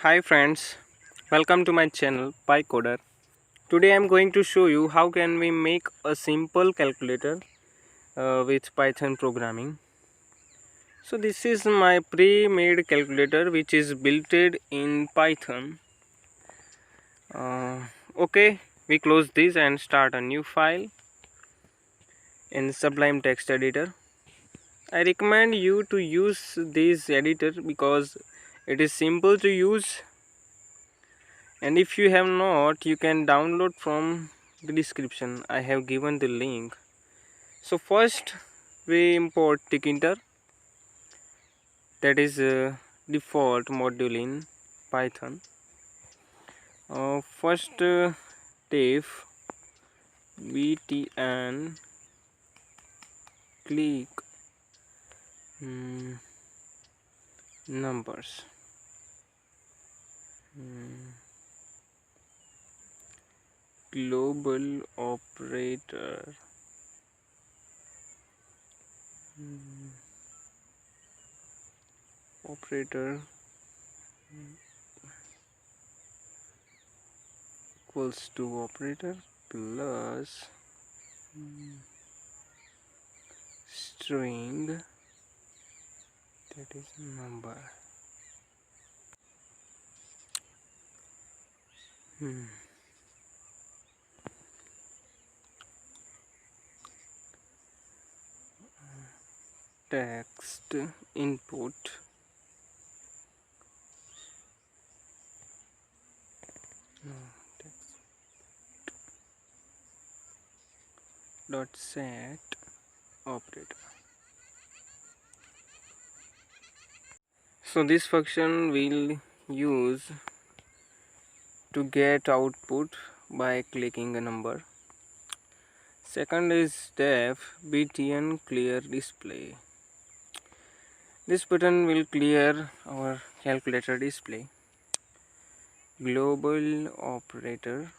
Hi friends, welcome to my channel PyCoder. Today I am going to show you how can we make a simple calculator with Python programming. So this is my pre-made calculator which is built in Python. Okay, we close this and start a new file in Sublime text editor. I recommend you to use this editor because it is simple to use, and if you have not, you can download from the description. I have given the link. So first we import Tkinter, that is a default module in Python. First def btn click mm, numbers. Global operator. Operator equals to operator plus string, that is number. Text input text dot set operator. So this function will use to get output by clicking a number. Second is def btn clear display. This button will clear our calculator display. Global operator,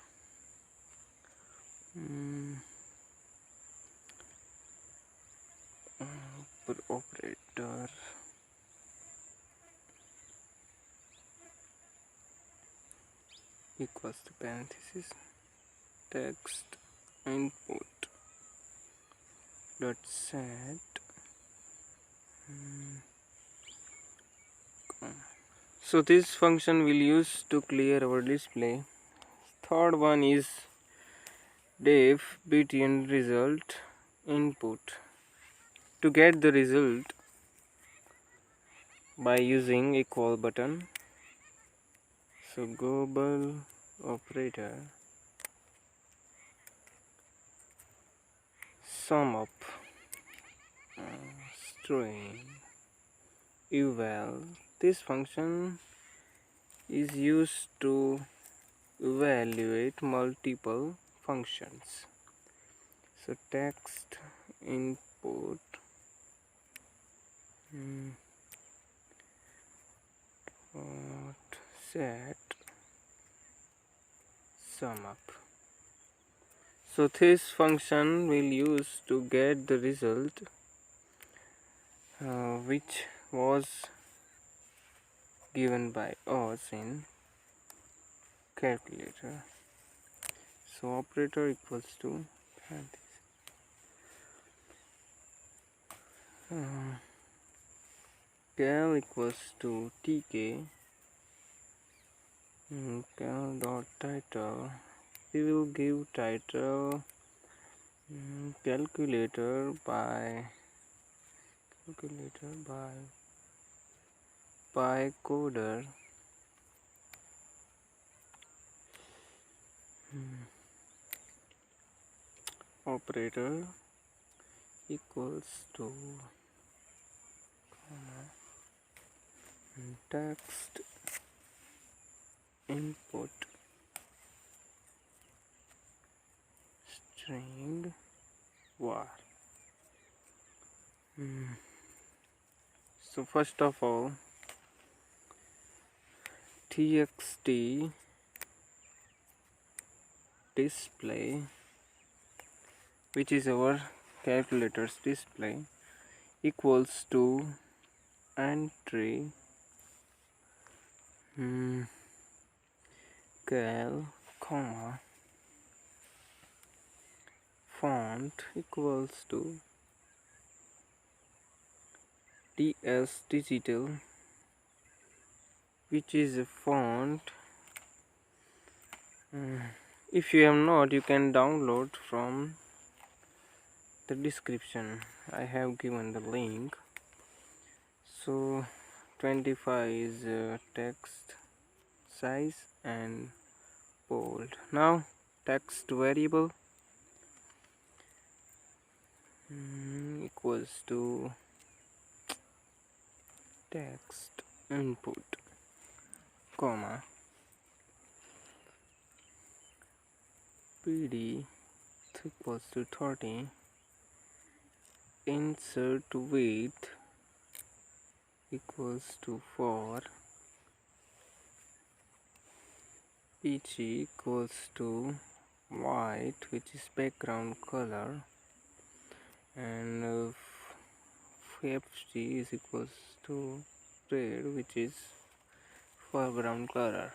operator equals to parenthesis text input dot set. So this function will use to clear our display. Third one is def btn result input. To get the result by using equal button, so global operator sum up string eval. This function is used to evaluate multiple functions. So text input set sum up. So this function will use to get the result which was given by us in calculator. So operator equals to cal equals to tk cal dot title. We will give title calculator by PyCoder. Operator equals to text input string var. So first of all, txt display, which is our calculator's display, equals to entry Hmm. Cal, comma, font equals to TS Digital, which is a font. If you have not, you can download from the description. I have given the link. So 25 is text size and bold. Now text variable equals to text input, comma, PD equals to 30, insert width equals to 4, PG equals to white, which is background color, and FG is equals to red, which is foreground color,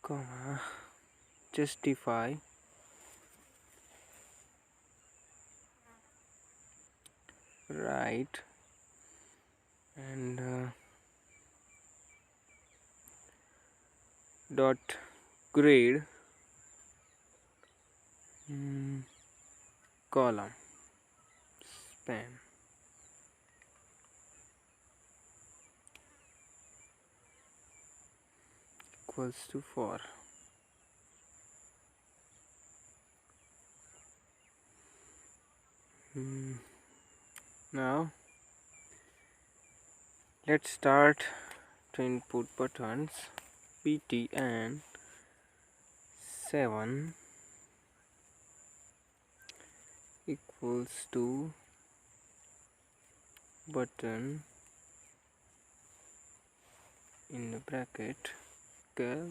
comma, justify right, and dot grade column span equals to 4. Now let's start to input buttons. PTN 7 equals to button in the bracket cal,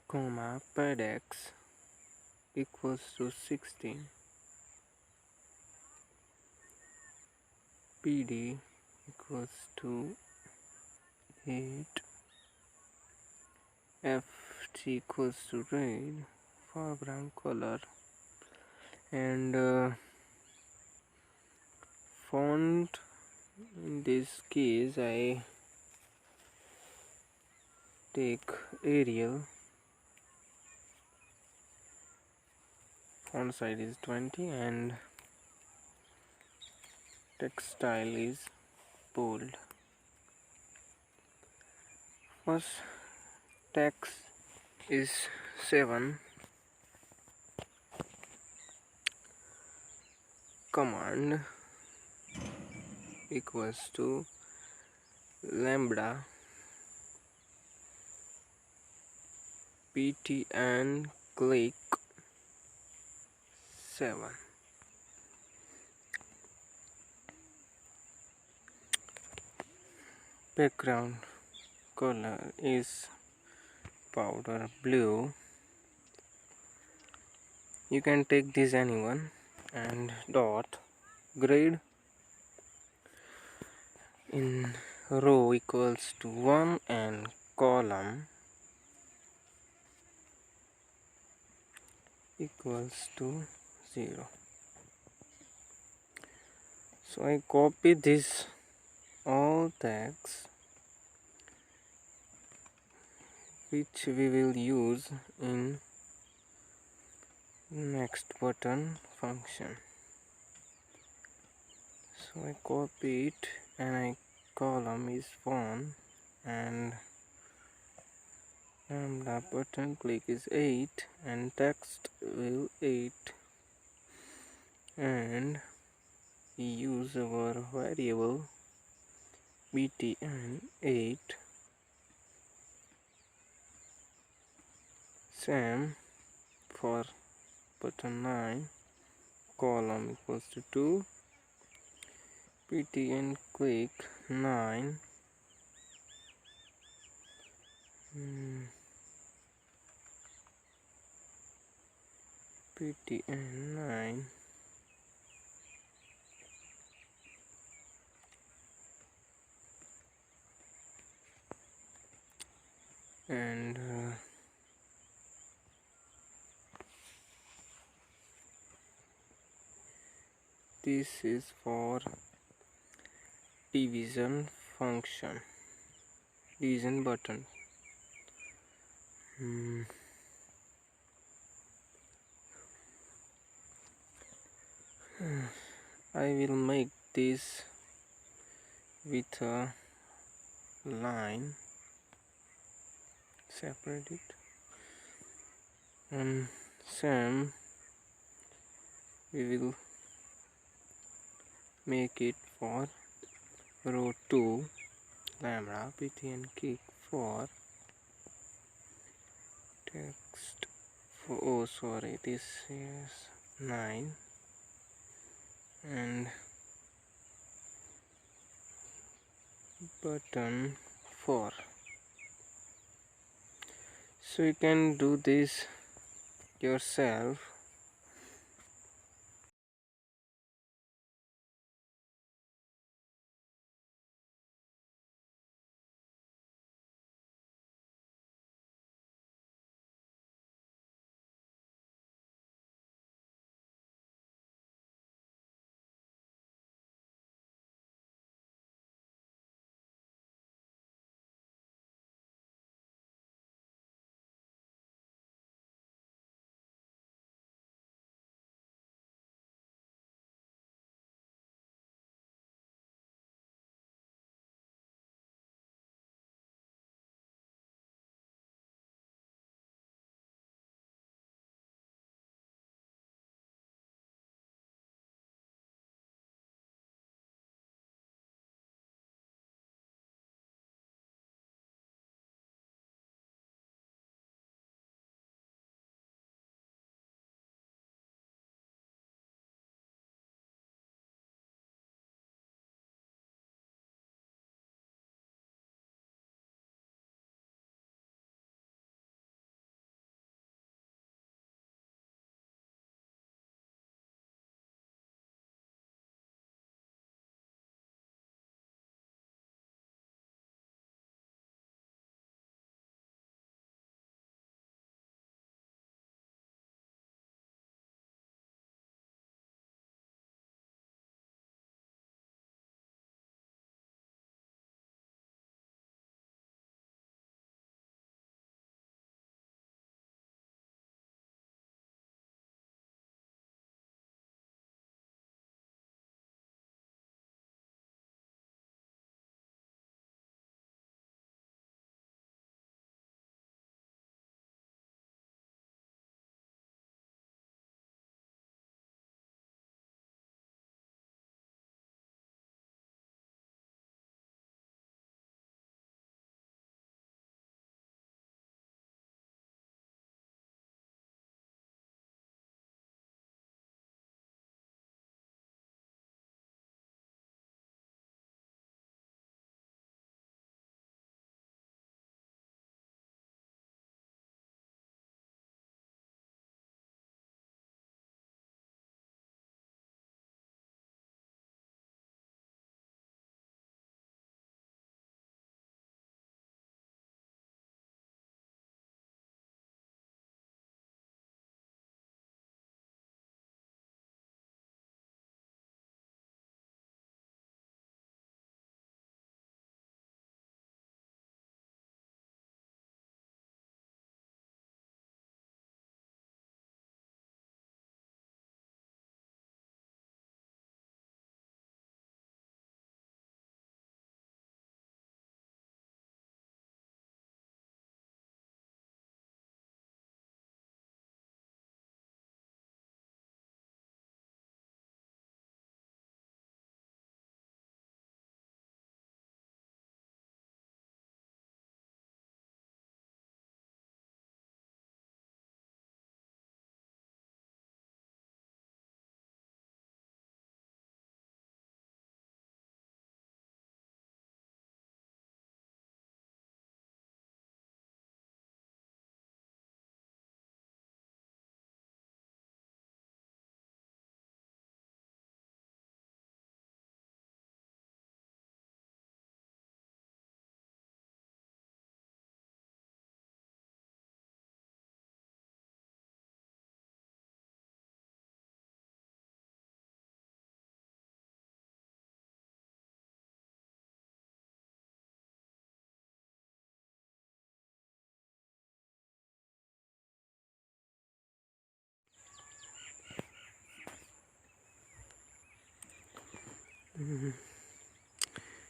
comma, padex equals to 16, PD equals to 8, FG equals to red, foreground color, and font. In this case I take Arial, font size is 20, and text style is bold. First text is 7, command equals to lambda ptn click 7. Background color is powder blue. You can take this anyone, and dot grade in row equals to 1 and column equals to 0. So I copy this all tags which we will use in next button function. So I copy it, and I column is 1, and lambda button click is 8, and text will 8, and we use our variable btn 8 same for button 9, column equals to 2, ptn click 9, ptn 9, and this is for division function, division button. I will make this with a line, separate it, and same we will make it for row 2, lambda btn kick for text for, oh sorry, this is 9 and button 4. So you can do this yourself.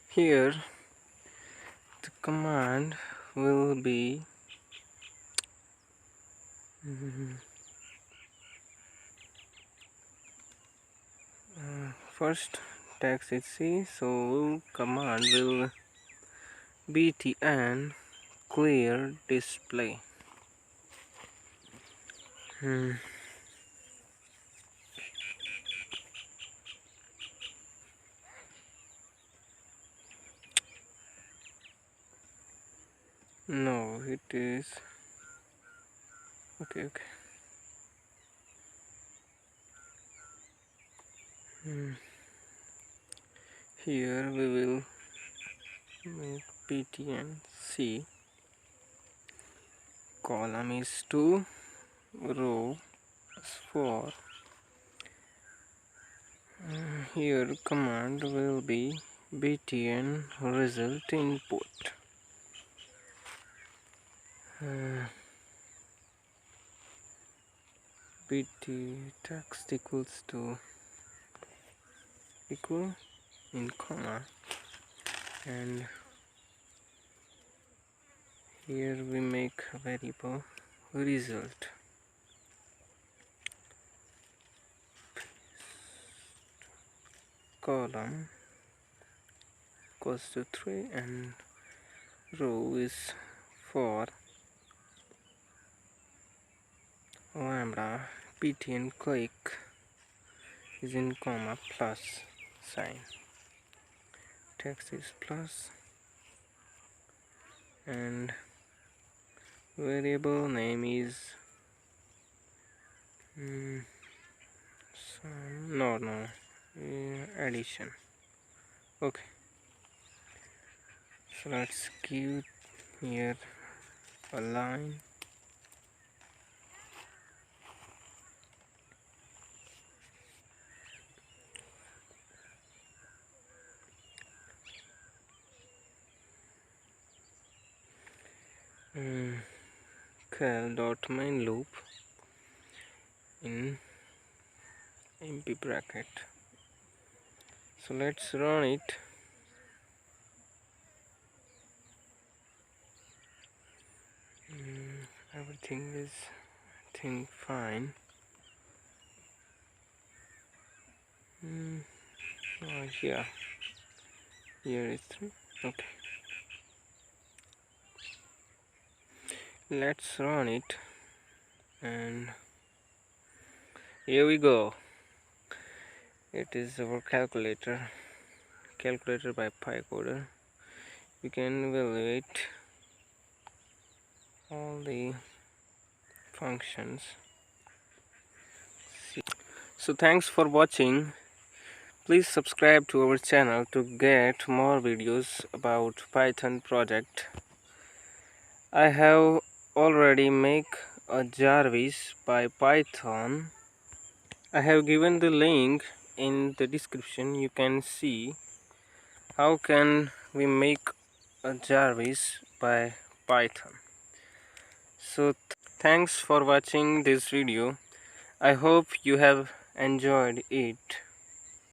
Here the command will be first text is C, so command will btn clear display. No, it is okay. Here we will make btn C, column is 2, row is 4. Here command will be btn result input. bt text equals to equal in comma, and here we make a variable result. Column equals to 3 and row is 4. Lambda btn click is in comma plus sign. Text is plus and variable name is addition. Okay, so let's give here a line. Dot main loop in empty bracket. So let's run it. Everything is fine. Yeah, here is 3. Okay, let's run it, and here we go. It is our calculator by PyCoder. We can evaluate all the functions. So thanks for watching. Please subscribe to our channel to get more videos about Python project. I have already make a Jarvis by Python. I have given the link in the description. You can see how can we make a Jarvis by Python. So thanks for watching this video. I hope you have enjoyed it.